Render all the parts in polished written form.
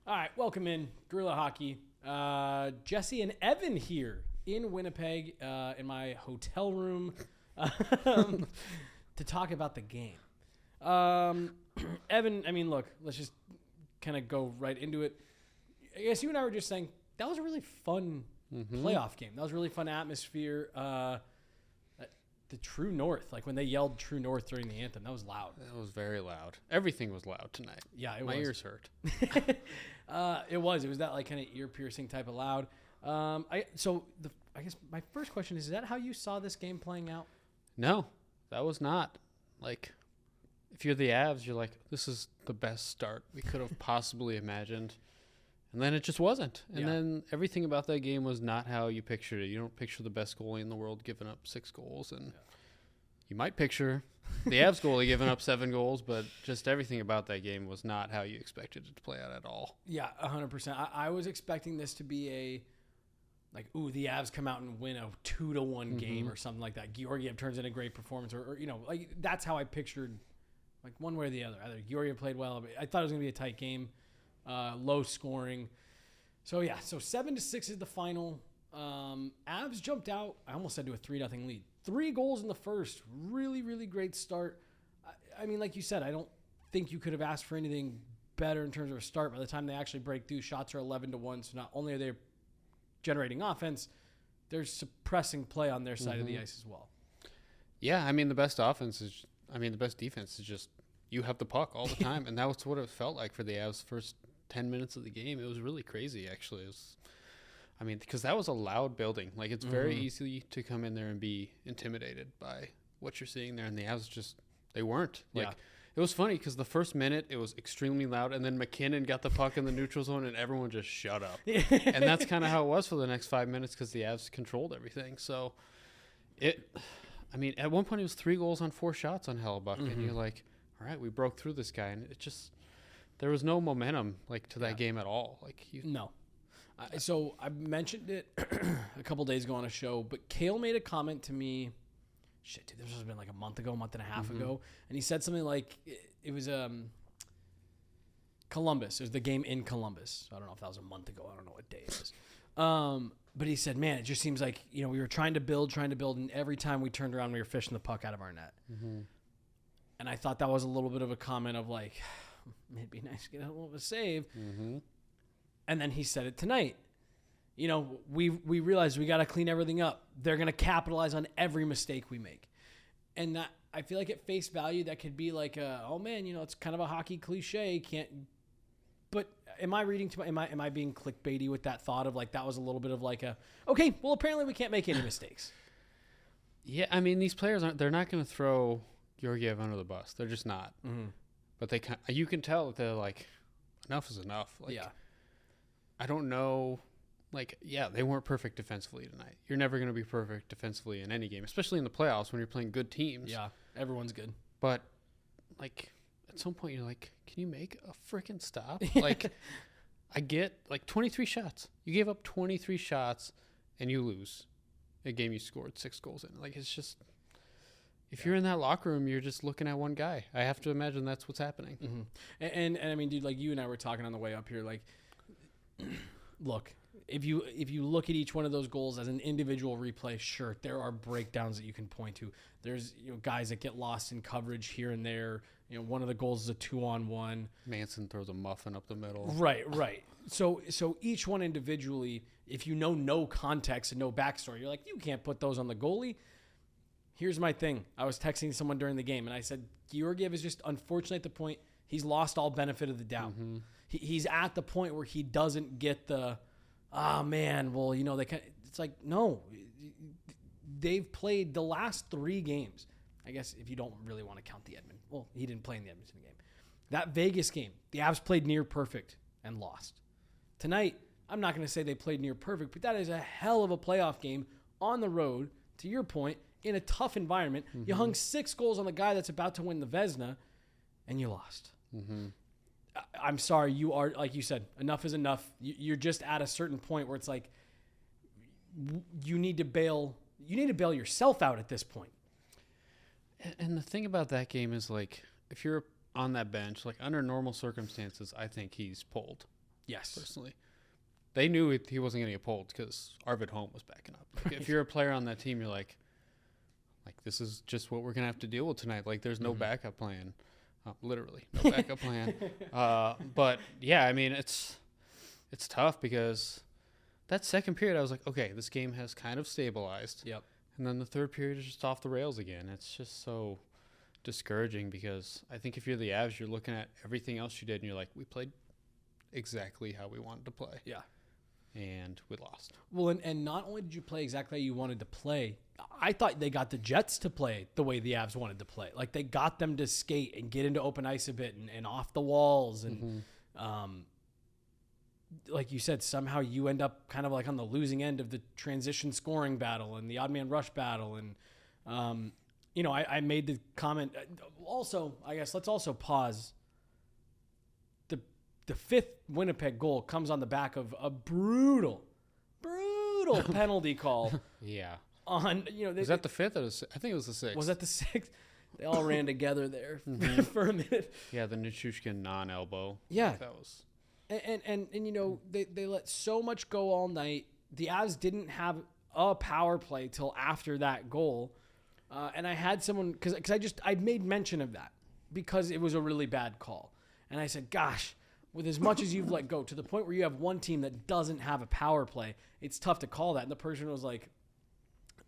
All right, welcome in Gorilla Hockey. Jesse and Evan here in Winnipeg in my hotel room to talk about the game. Evan, I mean, look, let's just kind of go right into it. I guess you and I were just saying that was a really fun playoff game. That was a really fun atmosphere. The True North, like when they yelled True North during the anthem, that was loud. It was very loud. Everything was loud tonight. Yeah, My ears hurt. It was that like kind of ear piercing type of loud. I guess my first question is that how you saw this game playing out? No, that was not. Like, if you're the Avs, you're like, this is the best start we could have possibly imagined. And then it just wasn't. And then everything about that game was not how you pictured it. You don't picture the best goalie in the world giving up 6 goals. And you might picture the Avs goalie giving up 7 goals, but just everything about that game was not how you expected it to play out at all. Yeah, 100%. I was expecting this to be the Avs come out and win a 2-1 game or something like that. Georgiev turns in a great performance or like that's how I pictured, like one way or the other. Either Georgiev played well, but I thought it was going to be a tight game. Low scoring. So 7-6 is the final. Avs jumped out. I almost said to a 3-0 lead. 3 goals in the first. Really, really great start. I mean, like you said, I don't think you could have asked for anything better in terms of a start. By the time they actually break through, shots are 11-1. So not only are they generating offense, they're suppressing play on their side of the ice as well. Yeah, I mean, the best defense is just you have the puck all the time. And that was what it felt like for the Avs first 10 minutes of the game. It was really crazy, actually. Because that was a loud building. Like, it's very easy to come in there and be intimidated by what you're seeing there. And the Avs they weren't. It was funny because the first minute it was extremely loud, and then McKinnon got the puck in the neutral zone, and everyone just shut up. And that's kind of how it was for the next 5 minutes because the Avs controlled everything. So, at one point it was 3 goals on 4 shots on Hellebuck, and you're like, all right, we broke through this guy, and there was no momentum to that game at all. No. So I mentioned it a couple days ago on a show, but Cale made a comment to me. Shit, dude, this must have been like a month and a half ago, and he said something like it was Columbus. It was the game in Columbus. I don't know if that was a month ago. I don't know what day it is. But he said, man, it just seems like we were trying to build, and every time we turned around, we were fishing the puck out of our net. And I thought that was a little bit of a comment of like, it'd be nice to get a little bit of a save. And then he said it tonight. We realized we got to clean everything up. They're going to capitalize on every mistake we make. And that, I feel like at face value, that could be like, it's kind of a hockey cliche. But am I reading am I being clickbaity with that thought of like, that was a little bit of like okay, well, apparently we can't make any mistakes. Yeah. I mean, these players they're not going to throw Georgiev under the bus. They're just not. But you can tell that they're like, enough is enough. I don't know. They weren't perfect defensively tonight. You're never going to be perfect defensively in any game, especially in the playoffs when you're playing good teams. Yeah, everyone's good. But, at some point you're like, can you make a freaking stop? I get, 23 shots. You gave up 23 shots, and you lose a game you scored 6 goals in. It's just, if you're in that locker room, you're just looking at one guy. I have to imagine that's what's happening. And I mean, dude, you and I were talking on the way up here, look, if you look at each one of those goals as an individual replay, sure, there are breakdowns that you can point to. There's guys that get lost in coverage here and there. One of the goals is a 2-on-1. Manson throws a muffin up the middle. Right. So each one individually, if you know no context and no backstory, you're like, you can't put those on the goalie. Here's my thing. I was texting someone during the game, and I said, Georgiev is just unfortunately at the point he's lost all benefit of the doubt. He's at the point where he doesn't get the, it's like, no, they've played the last 3 games. I guess if you don't really want to count the Edmonton. Well, he didn't play in the Edmonton game. That Vegas game, the Avs played near perfect and lost. Tonight, I'm not going to say they played near perfect, but that is a hell of a playoff game on the road, to your point, in a tough environment. You hung 6 goals on the guy that's about to win the Vezina, and you lost. I'm sorry, you are, like you said, enough is enough. You're just at a certain point where it's like you need to bail yourself out at this point. And the thing about that game is if you're on that bench, under normal circumstances, I think he's pulled. Yes. Personally. They knew he wasn't going to get pulled because Arvid Holm was backing up. Like, if you're a player on that team, you're like, this is just what we're going to have to deal with tonight. Like, there's no backup plan. Literally, no backup plan. But, yeah, I mean, it's tough because that second period, I was like, okay, this game has kind of stabilized. Yep. And then the third period is just off the rails again. It's just so discouraging because I think if you're the Avs, you're looking at everything else you did, and you're like, we played exactly how we wanted to play. Yeah. And we lost. Well, and not only did you play exactly how you wanted to play, I thought they got the Jets to play the way the Avs wanted to play. Like, they got them to skate and get into open ice a bit and off the walls. And like you said, somehow you end up kind of like on the losing end of the transition scoring battle and the odd man rush battle. And, I made the comment. Also, I guess let's also pause. The fifth Winnipeg goal comes on the back of a brutal penalty call. Yeah. Was that the fifth? I think it was the sixth. Was that the sixth? They all ran together there for a minute. Yeah, the Nichushkin non-elbow. Yeah. That was. And they let so much go all night. The Avs didn't have a power play till after that goal. And I had someone, because I made mention of that because it was a really bad call. And I said, gosh, with as much as you've let go, to the point where you have one team that doesn't have a power play, it's tough to call that. And the person was like,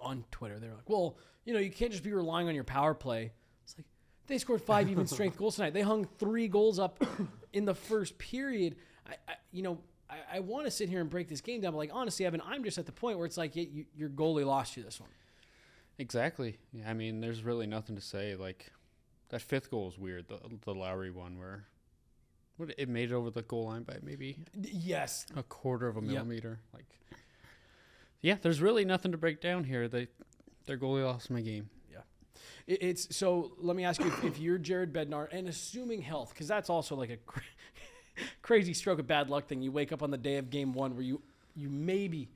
on Twitter, they were like, well, you can't just be relying on your power play. It's like, they scored 5 even strength goals tonight. They hung 3 goals up in the first period. I want to sit here and break this game down, but honestly, Evan, I'm just at the point where it's like your goalie lost you this one. Exactly. Yeah, I mean, there's really nothing to say. Like, that fifth goal was weird, the Lowry one where it made it over the goal line by maybe a quarter of a millimeter. Yep. Yeah, there's really nothing to break down here. Their goalie lost my game. Yeah, so let me ask you, if you're Jared Bednar, and assuming health, because that's also like a crazy stroke of bad luck thing. You wake up on the day of game 1 where you maybe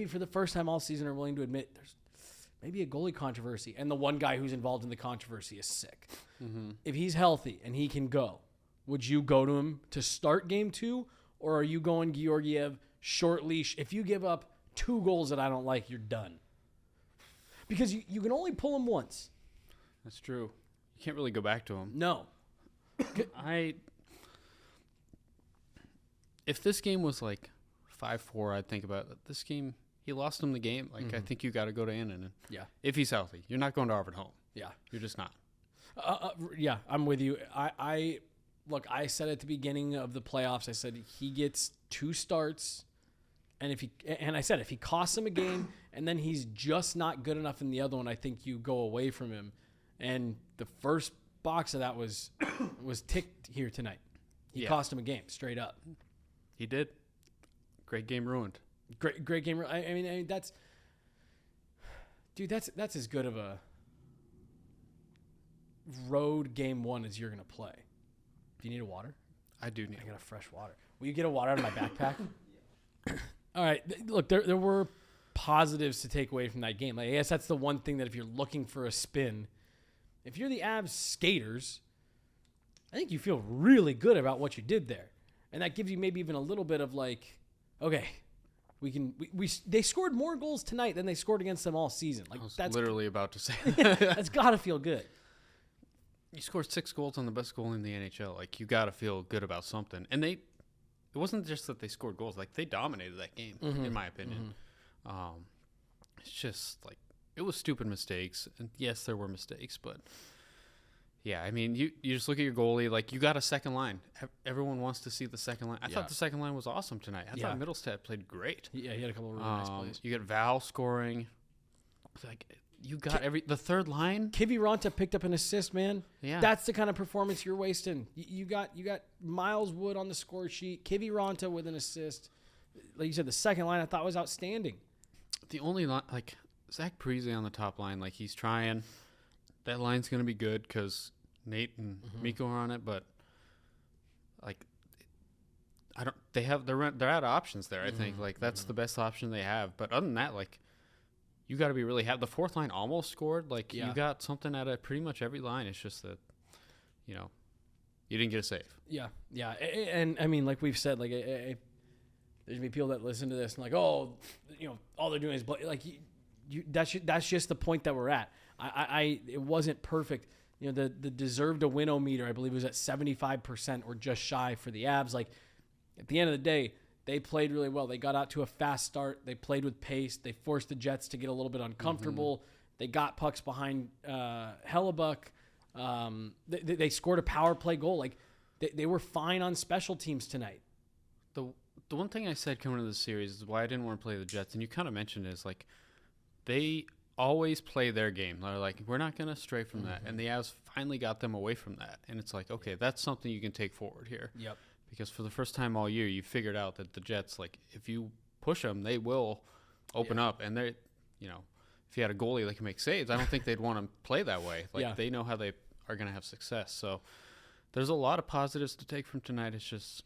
for the first time all season are willing to admit there's maybe a goalie controversy, and the one guy who's involved in the controversy is sick. Mm-hmm. If he's healthy and he can go, would you go to him to start game 2, or are you going Georgiev short leash? If you give up 2 goals that I don't like, you're done. Because you can only pull him once. That's true. You can't really go back to him. No. If this game was 5-4, I'd think about it. This game, he lost him the game. I think you got to go to Annan. Yeah. If he's healthy. You're not going to Arvid Holm. Yeah. You're just not. Yeah, I'm with you. Look, I said at the beginning of the playoffs, I said he gets 2 starts, and if he costs him a game, and then he's just not good enough in the other one, I think you go away from him. And the first box of that was ticked here tonight. He cost him a game, straight up. He did. Great game ruined. Great game. I mean that's as good of a road game 1 as you're gonna play. Do you need a water? I do need. I got a fresh water. Will you get a water out of my backpack? All right. Look, there were positives to take away from that game. I guess that's the one thing that if you're looking for a spin, if you're the Avs skaters, I think you feel really good about what you did there, and that gives you maybe even a little bit of okay, they scored more goals tonight than they scored against them all season. That's literally about to say. That's got to feel good. You scored 6 goals on the best goal in the NHL. You got to feel good about something. And it wasn't just that they scored goals. They dominated that game, in my opinion. Mm-hmm. It's just it was stupid mistakes. And yes, there were mistakes, but yeah, I mean, you just look at your goalie. You got a second line. Everyone wants to see the second line. I thought the second line was awesome tonight. I thought Middlestad played great. Yeah, he had a couple of really nice plays. You get Val scoring. You got the third line. Kiviranta picked up an assist, man. Yeah, that's the kind of performance you're wasting. You got Miles Wood on the score sheet. Kiviranta with an assist. Like you said, the second line I thought was outstanding. The only line, Zach Parise on the top line, he's trying. That line's gonna be good because Nate and Mikko are on it, but I don't. They're out of options there. I think that's the best option they have. But other than that, you got to be really happy. The fourth line almost scored. You got something out of pretty much every line. It's just that, you didn't get a save. Yeah, yeah. And I mean, like we've said, there's gonna be people that listen to this and like, oh, all they're doing is like that's just the point that we're at. It wasn't perfect. The deserved a win-o-meter, I believe, was at 75% or just shy for the Avs. Like, at the end of the day, they played really well. They got out to a fast start. They played with pace. They forced the Jets to get a little bit uncomfortable. They got pucks behind Hellebuck. They scored a power play goal. Like, they were fine on special teams tonight. The one thing I said coming into the series is why I didn't want to play the Jets, and you kind of mentioned it, is like they always play their game. They're like, we're not going to stray from that. And the Avs finally got them away from that. And it's like, okay, that's something you can take forward here. Yep. Because for the first time all year, you figured out that the Jets, like, if you push them, they will open up. And they're, if you had a goalie that can make saves, I don't think they'd want to play that way. Like, they know how they are going to have success. So there's a lot of positives to take from tonight. It's just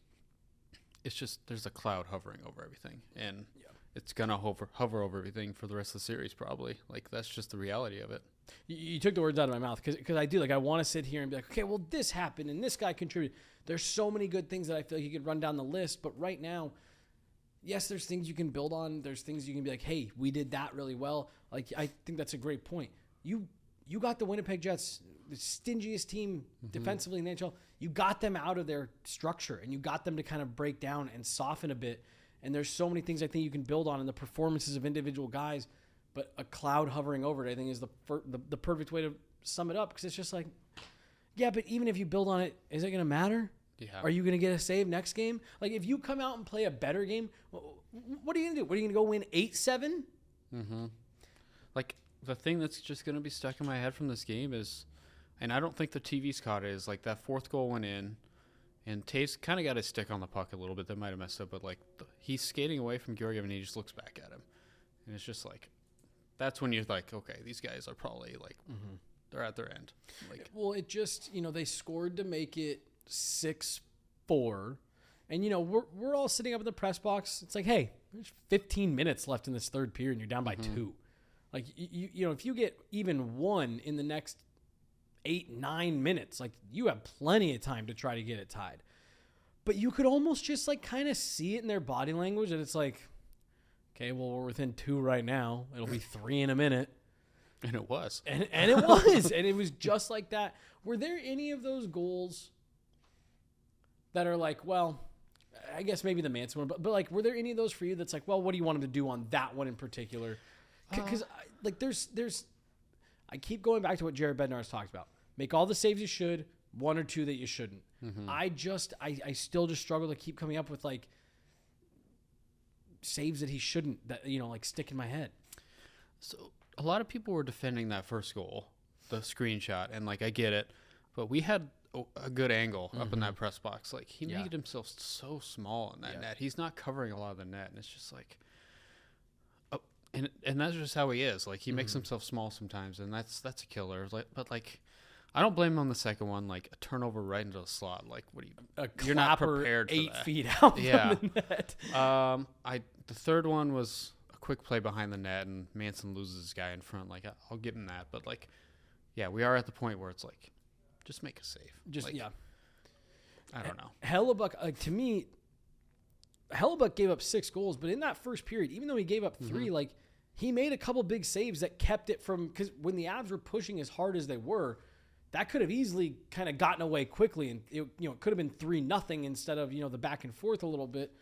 there's a cloud hovering over everything. And it's going to hover over everything for the rest of the series probably. Like, that's just the reality of it. You took the words out of my mouth because I do. Like, I want to sit here and be like, okay, well, this happened and this guy contributed. There's so many good things that I feel like you could run down the list. But right now, yes, there's things you can build on. There's things you can be like, hey, we did that really well. Like, I think that's a great point. You got the Winnipeg Jets, the stingiest team defensively in the NHL. You got them out of their structure and you got them to kind of break down and soften a bit. And there's so many things I think you can build on in the performances of individual guys, but a cloud hovering over it, I think, is the perfect way to sum it up, because it's just like, yeah, but even if you build on it, is it going to matter? Yeah. Are you going to get a save next game? Like, if you come out and play a better game, what are you going to do? What are you going to go win 8-7? Like, the thing that's just going to be stuck in my head from this game is, and I don't think the TV's caught it, is like that fourth goal went in. And Taves kind of got his stick on the puck a little bit. That might have messed up. But, like, he's skating away from Georgiev, and he just looks back at him. And it's just, like, that's when you're like, okay, these guys are probably, like, they're at their end. Like, well, it just, they scored to make it 6-4. And, we're all sitting up in the press box. It's like, hey, there's 15 minutes left in this third period, and you're down by 2. Like, if you get even one in the next 8-9 minutes, like, you have plenty of time to try to get it tied. But you could almost just, like, kind of see it in their body language, and it's like, okay, well, we're within 2 right now. It'll be 3 in a minute. And it was. And it was. And it was just like that. Were there any of those goals that are like, well, I guess maybe the Manson one, but like, were there any of those for you that's like, well, what do you want him to do on that one in particular? Because, like, there's I keep going back to what Jared Bednar's talked about. Make all the saves you should, 1 or 2 that you shouldn't. I still just struggle to keep coming up with, like, saves that he shouldn't, that, like, stick in my head. So a lot of people were defending that first goal, the screenshot, and, like, I get it, but we had a good angle up in that press box. Like, he made himself so small in that net. He's not covering a lot of the net, and it's just like, and that's just how he is. Like, he makes himself small sometimes, and that's a killer. Like, but, like, I don't blame him on the second one. Like, a turnover right into the slot. Like, what do you? You're not prepared for 8 that. feet out from the net. The third one was a quick play behind the net, and Manson loses his guy in front. Like, I'll give him that. But, like, yeah, we are at the point where it's like, just make a save. I don't know. Hellebuck, like, to me, Hellebuck gave up 6 goals, but in that first period, even though he gave up 3, like, he made a couple big saves that kept it from, because when the Avs were pushing as hard as they were, that could have easily kind of gotten away quickly, and it could have been 3-0 instead of the back and forth a little bit.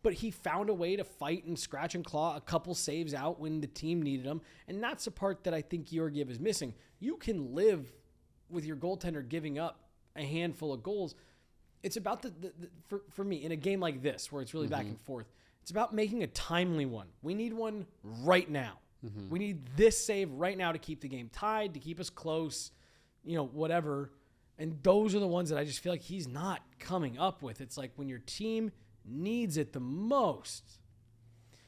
But he found a way to fight and scratch and claw a couple saves out when the team needed them, and that's the part that I think Georgiev is missing. You can live with your goaltender giving up a handful of goals. It's about for me in a game like this where it's really back and forth. It's about making a timely one. We need one right now. We need this save right now to keep the game tied, to keep us close, whatever. And those are the ones that I just feel like he's not coming up with. It's like when your team needs it the most,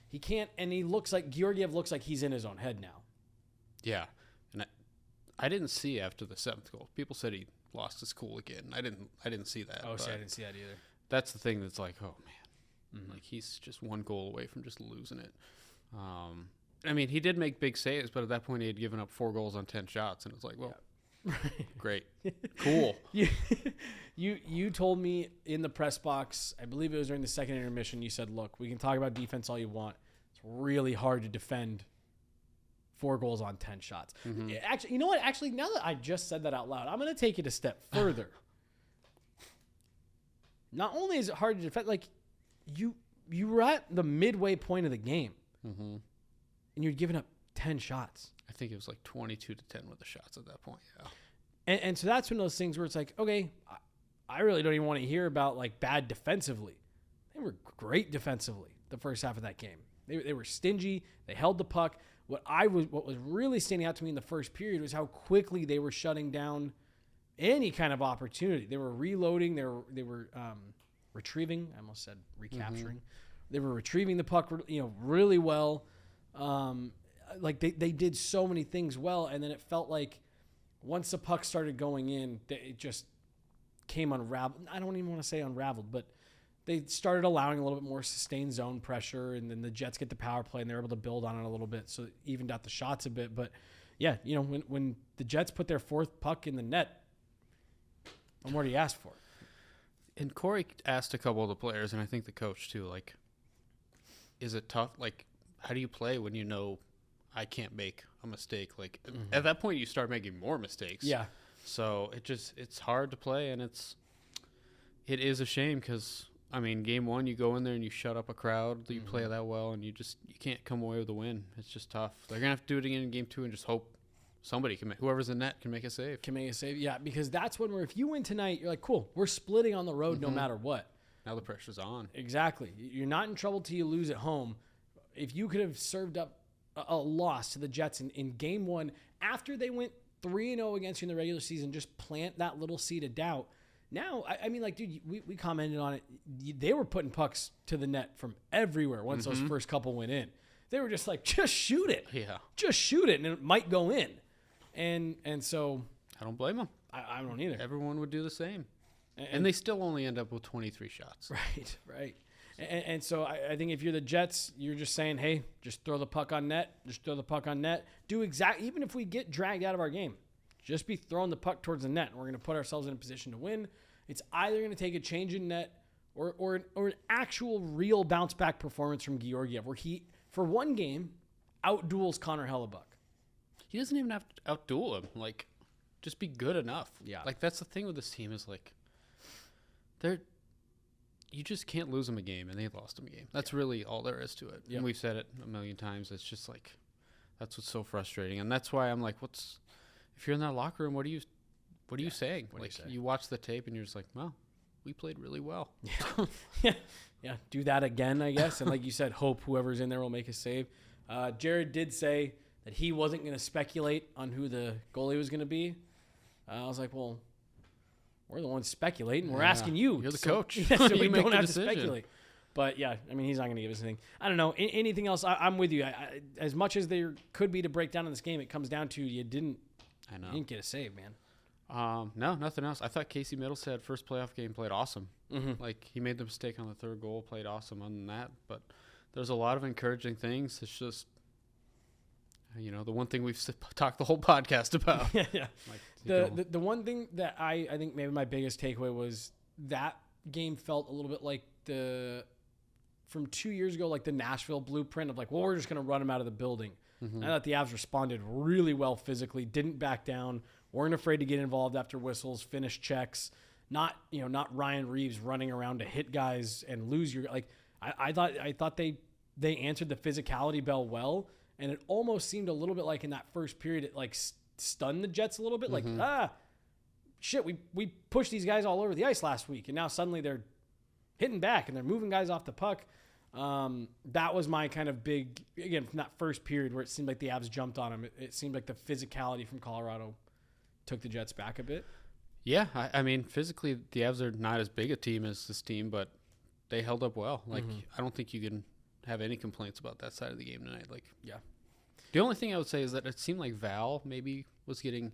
he can't. And Georgiev looks like he's in his own head now. Yeah, and I didn't see after the 7th goal. People said he lost his cool again. I didn't see that. Oh, see, I didn't see that either. That's the thing that's like, oh man. Like, he's just 1 goal away from just losing it. I mean, he did make big saves, but at that point he had given up 4 goals on 10 shots, and it's like, well, Great. Cool. You told me in the press box, I believe it was during the second intermission, you said, look, we can talk about defense all you want. It's really hard to defend 4 goals on 10 shots. Mm-hmm. Actually, you know what? Actually, now that I just said that out loud, I'm going to take it a step further. Not only is it hard to defend, like you were at the midway point of the game, mm-hmm. and you're giving up 10 shots. I think it was like 22-10 with the shots at that point. Yeah. And so that's one of those things where it's like, okay, I really don't even want to hear about like bad defensively. They were great defensively the first half of that game. They were stingy. They held the puck. What was really standing out to me in the first period was how quickly they were shutting down any kind of opportunity. They were reloading. They were retrieving. I almost said recapturing. Mm-hmm. They were retrieving the puck, really well. Like they did so many things well, and then it felt like once the puck started going in, it just came unraveled. I don't even want to say unraveled, but they started allowing a little bit more sustained zone pressure, and then the Jets get the power play, and they're able to build on it a little bit, so it evened out the shots a bit. But yeah, when the Jets put their 4th puck in the net, what more do you ask for? And Corey asked a couple of the players, and I think the coach too, like, is it tough? Like, how do you play when you know I can't make a mistake? Like, at that point, you start making more mistakes. Yeah. So it's hard to play, and it is a shame because, I mean, game 1, you go in there and you shut up a crowd, you play that well, and you can't come away with a win. It's just tough. They're going to have to do it again in game 2 and just hope somebody whoever's in net can make a save. Yeah, because that's when if you win tonight, you're like, cool, we're splitting on the road no matter what. Now the pressure's on. Exactly. You're not in trouble till you lose at home. If you could have served up a loss to the Jets in game 1 after they went 3-0 against you in the regular season, just plant that little seed of doubt. Now, I mean, like, dude, we commented on it. They were putting pucks to the net from everywhere once those first couple went in. They were just like, just shoot it. Yeah. Just shoot it, and it might go in. And so I don't blame them. I don't either. Everyone would do the same. And they still only end up with 23 shots. Right. And so I think if you're the Jets, you're just saying, hey, just throw the puck on net. Just throw the puck on net. Even if we get dragged out of our game, just be throwing the puck towards the net. And we're going to put ourselves in a position to win. It's either going to take a change in net or an actual real bounce back performance from Georgiev, where he, for one game, outduels Connor Hellebuck. He doesn't even have to outduel him. Like, just be good enough. Yeah. Like, that's the thing with this team is, like, you just can't lose them a game, and they lost them a game. That's really all there is to it. Yep. And we've said it a million times. It's just, like, that's what's so frustrating. And that's why I'm like, if you're in that locker room, what are you saying? You watch the tape, and you're just like, well, we played really well. Yeah. Do that again, I guess. And like you said, hope whoever's in there will make a save. Jared did say that he wasn't going to speculate on who the goalie was going to be. I was like, well, we're the ones speculating. We're asking you. You're the coach. So we don't have to speculate. But, yeah, I mean, he's not going to give us anything. I don't know. Anything else? I'm with you. As much as there could be to break down in this game, it comes down to you didn't get a save, man. No, nothing else. I thought Casey Middlestead, first playoff game, played awesome. Mm-hmm. Like, he made the mistake on the 3rd goal, played awesome other than that. But there's a lot of encouraging things. It's just, the one thing we've talked the whole podcast about. Yeah. Like, the one thing that I think maybe my biggest takeaway was that game felt a little bit like from 2 years ago, like the Nashville blueprint of like, well, we're just going to run them out of the building. Mm-hmm. I thought the Avs responded really well physically, didn't back down, weren't afraid to get involved after whistles, finish checks, not Ryan Reeves running around to hit guys and lose your, like, I thought they answered the physicality bell well. And it almost seemed a little bit like in that first period, it like stunned the Jets a little bit. Mm-hmm. Like, shit, we pushed these guys all over the ice last week. And now suddenly they're hitting back and they're moving guys off the puck. That was my kind of big, again, from that first period where it seemed like the Avs jumped on them. It seemed like the physicality from Colorado took the Jets back a bit. Yeah, I mean, physically, the Avs are not as big a team as this team, but they held up well. Like, I don't think you can have any complaints about that side of the game tonight. Like, yeah. The only thing I would say is that it seemed like Val maybe was getting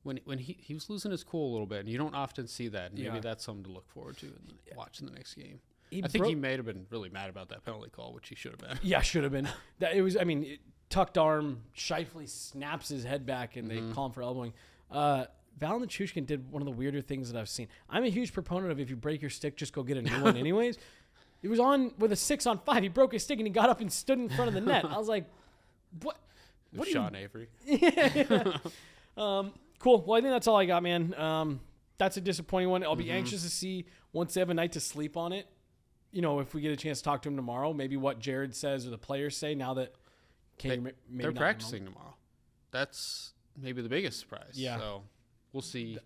when he was losing his cool a little bit, and you don't often see that. And maybe that's something to look forward to and watch in the next game. I think he may have been really mad about that penalty call, which he should have been. Yeah, should have been. Tucked arm, Scheifele snaps his head back, and they call him for elbowing. Val Nichushkin did one of the weirder things that I've seen. I'm a huge proponent of if you break your stick, just go get a new one anyways. He was on with a 6-on-5. He broke his stick and he got up and stood in front of the net. I was like, what? Sean Avery. Yeah. Cool. Well, I think that's all I got, man. That's a disappointing one. I'll be anxious to see once they have a night to sleep on it. You know, if we get a chance to talk to him tomorrow, maybe what Jared says or the players say now that they're practicing tomorrow. That's maybe the biggest surprise. Yeah. So we'll see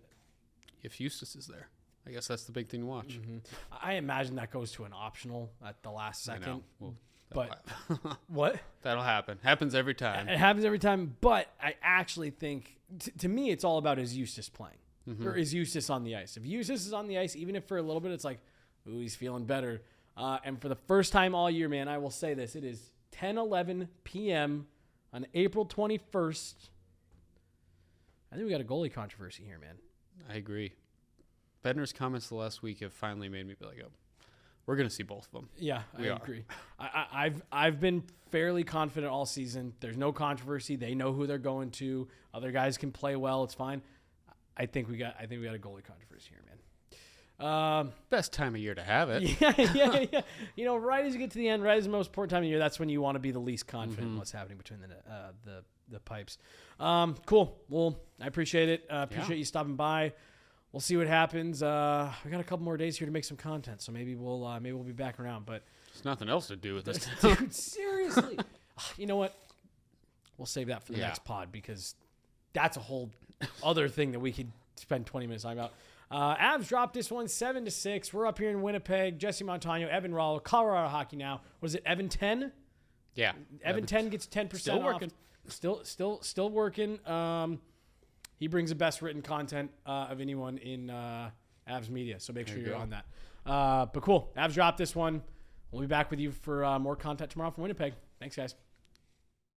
if Eustace is there. I guess that's the big thing to watch. Mm-hmm. I imagine that goes to an optional at the last second. I know. Well, but what? That'll happen. Happens every time. It happens every time. But I actually think, to me, it's all about is Eustace playing or is Eustace on the ice. If Eustace is on the ice, even if for a little bit, it's like, ooh, he's feeling better. And for the first time all year, man, I will say this: it is 10:11 p.m. on April 21st. I think we got a goalie controversy here, man. I agree. Bednar's comments the last week have finally made me be like, oh, we're going to see both of them. Yeah, I agree. I've been fairly confident all season. There's no controversy. They know who they're going to. Other guys can play well. It's fine. I think we got a goalie controversy here, man. Best time of year to have it. Yeah. You know, right as you get to the end, right as the most important time of year, that's when you want to be the least confident in what's happening between the pipes. Cool. Well, I appreciate it. Appreciate you stopping by. We'll see what happens. We got a couple more days here to make some content, so maybe we'll be back around. But there's nothing else to do with this. Dude, seriously. You know what? We'll save that for the next pod because that's a whole other thing that we could spend 20 minutes talking about. Avs dropped this one 7-6. We're up here in Winnipeg. Jesse Montano, Evan Rawal, Colorado Hockey Now. Was it Evan 10? Yeah. Evan 10 gets 10% still off. working. Still working. He brings the best written content of anyone in Avs media, so make sure you're on that. But cool. Avs dropped this one. We'll be back with you for more content tomorrow from Winnipeg. Thanks, guys.